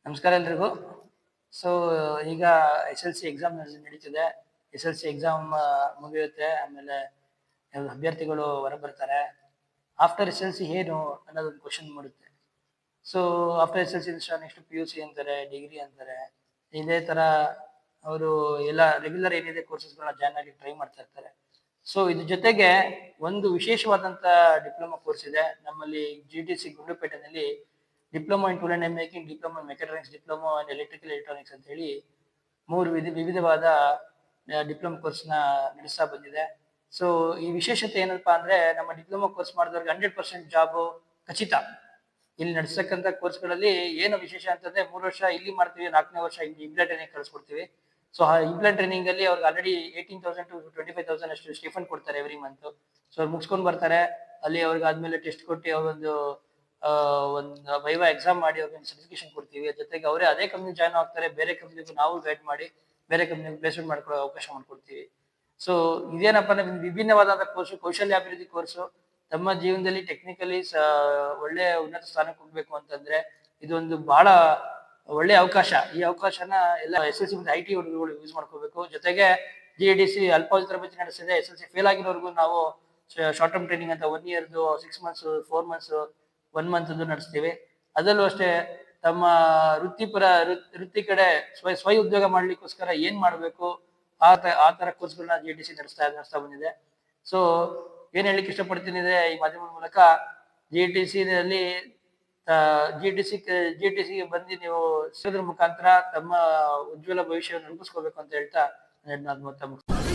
ನಮಸ್ಕಾರ ಎಲ್ರಿಗೂ. ಸೊ ಈಗ ಎಸ್ ಎಲ್ ಸಿ ಎಕ್ಸಾಮ್ ನಡೀತಿದೆ. ಎಸ್ ಎಲ್ ಸಿ ಎಕ್ಸಾಮ್ ಮುಗಿಯುತ್ತೆ, ಆಮೇಲೆ ಅಭ್ಯರ್ಥಿಗಳು ಹೊರ ಬರ್ತಾರೆ. ಆಫ್ಟರ್ ಎಸ್ ಎಲ್ ಸಿ ಏನು ಅನ್ನೋದೊಂದು ಕ್ವಶನ್ ಮೂಡುತ್ತೆ. So after S L C next P U C ಅಂತಾರೆ, ಡಿಗ್ರಿ ಅಂತಾರೆ. ಇದೇ ತರ ಅವರು ಎಲ್ಲ ರೆಗ್ಯುಲರ್ ಏನಿದೆ ಕೋರ್ಸಸ್ಗಳನ್ನ ಜಾಯ್ನ್ ಆಗಿ ಟ್ರೈ ಮಾಡ್ತಾ ಇರ್ತಾರೆ. ಸೊ ಇದ್ರ ಜೊತೆಗೆ ಒಂದು ವಿಶೇಷವಾದಂತ ಡಿಪ್ಲೊಮಾ ಕೋರ್ಸ್ ಇದೆ ನಮ್ಮಲ್ಲಿ GTC ಗುಂಡ್ಲುಪೇಟೆನಲ್ಲಿ. Diploma in tool and making, diploma in mechatronics, diploma in electrical electronics ಅಂತ ಹೇಳಿ ಮೂರು ವಿವಿಧವಾದ ಡಿಪ್ಲೊಮಾ ಕೋರ್ಸ್ ನ ನಡೆಸ್ತಾ ಬಂದಿದೆ. ಸೊ ಈ ವಿಶೇಷತೆ ಏನಪ್ಪಾ ಅಂದ್ರೆ, ನಮ್ಮ ಡಿಪ್ಲೊಮಾ ಕೋರ್ಸ್ ಮಾಡಿದವ್ರಿಗೆ 100% ಜಾಬ್ ಖಚಿತ. ಇಲ್ಲಿ ನಡೆಸತಕ್ಕಂಥ ಕೋರ್ಸ್ಗಳಲ್ಲಿ ಏನು ವಿಶೇಷ ಅಂತಂದ್ರೆ, 3 ವರ್ಷ ಇಲ್ಲಿ ಮಾಡ್ತೀವಿ, 4ನೇ ವರ್ಷ ಇಂಪ್ಲಾಂಟ್ ಟ್ರೈನಿಂಗ್ ಕಳಿಸ್ಕೊಡ್ತೀವಿ. ಸೊ ಆ ಇಂಪ್ಲಾಂಟ್ ಟ್ರೈನಿಂಗ್ ಅಲ್ಲಿ ಅವ್ರಿಗೆ ಆಲ್ರೆಡಿ 18,000 to 25,000 ಅಷ್ಟು ಸ್ಟಿಫಂಡ್ ಕೊಡ್ತಾರೆ ಎವ್ರಿ ಮಂತ್. ಸೊ ಅವ್ರು ಮುಗಿಸ್ಕೊಂಡು ಬರ್ತಾರೆ. ಅಲ್ಲಿ ಅವ್ರಿಗೆ ಆದ್ಮೇಲೆ ಟೆಸ್ಟ್ ಕೊಟ್ಟು ಅವ್ರೊಂದು ಒಂದು ವೈವಾ ಎಕ್ಸಾಮ್ ಮಾಡಿ ಅವ್ರಿಗೆ ಸರ್ಟಿಫಿಕೇಶನ್ ಕೊಡ್ತೀವಿ. ಜೊತೆಗೆ ಅವರೇ ಅದೇ ಕಂಪ್ನಿ ಜಾಯ್ನ್ ಆಗ್ತಾರೆ. ಬೇರೆ ಕಂಪ್ನಿಗೂ ನಾವು ಗೈಡ್ ಮಾಡಿ ಬೇರೆ ಕಂಪ್ನಿಗೆ ಪ್ಲೇಸ್ಮೆಂಟ್ ಮಾಡ್ಕೊಳ್ಳೋ ಅವಕಾಶ ಮಾಡ್ಕೊಡ್ತೀವಿ. ಸೊ ಇದೇನಪ್ಪ ಅಂದ್ರೆ ವಿಭಿನ್ನವಾದಂತಹ ಕೋರ್ಸು, ಕೌಶಲ್ಯಾಭಿವೃದ್ಧಿ ಕೋರ್ಸು. ತಮ್ಮ ಜೀವನದಲ್ಲಿ ಟೆಕ್ನಿಕಲಿ ಒಳ್ಳೆ ಉನ್ನತ ಸ್ಥಾನಕ್ಕೆ ಹೋಗ್ಬೇಕು ಅಂತಂದ್ರೆ ಇದೊಂದು ಬಹಳ ಒಳ್ಳೆ ಅವಕಾಶ. ಈ ಅವಕಾಶನ ಎಲ್ಲ SLC ಮತ್ತು IT ಹುಡುಗರು ಯೂಸ್ ಮಾಡ್ಕೋಬೇಕು. ಜೊತೆಗೆ GDC ಅಲ್ಪಾವಧಿ ತರಬೇತಿ ನಡೆಸಿದೆ. SLC ಫೇಲ್ ಆಗಿರೋರ್ಗು ನಾವು ಶಾರ್ಟ್ ಟರ್ಮ್ ಟ್ರೈನಿಂಗ್ ಅಂತ 1 year, 6 months, 4 months, 1 month ನಡೆಸ್ತೀವಿ. ಅದರಲ್ಲೂ ಅಷ್ಟೇ ತಮ್ಮ ವೃತ್ತಿ ಕಡೆ ಸ್ವಯ ಉದ್ಯೋಗ ಮಾಡ್ಲಿಕ್ಕೋಸ್ಕರ ಏನ್ ಮಾಡ್ಬೇಕು ಆ ತರ ಕೋರ್ಸ್ಗಳನ್ನ GTC ನಡೆಸ್ತಾ ಬಂದಿದೆ. ಸೊ ಏನ್ ಹೇಳಲಿಕ್ಕೆ ಇಷ್ಟಪಡ್ತೀನಿ ಅಂದ್ರೆ, ಈ ಮಾಧ್ಯಮದ ಮೂಲಕ GTC ನಲ್ಲಿ GTC ಬಂದು ನೀವು ಸೇರೋದ್ರ ಮುಖಾಂತರ ತಮ್ಮ ಉಜ್ವಲ ಭವಿಷ್ಯವನ್ನು ರೂಪಿಸ್ಕೋಬೇಕು ಅಂತ ಹೇಳ್ತಾ ನನ್ನ ಮಾತನ್ನ ಮುಗಿಸ್ತೇನೆ.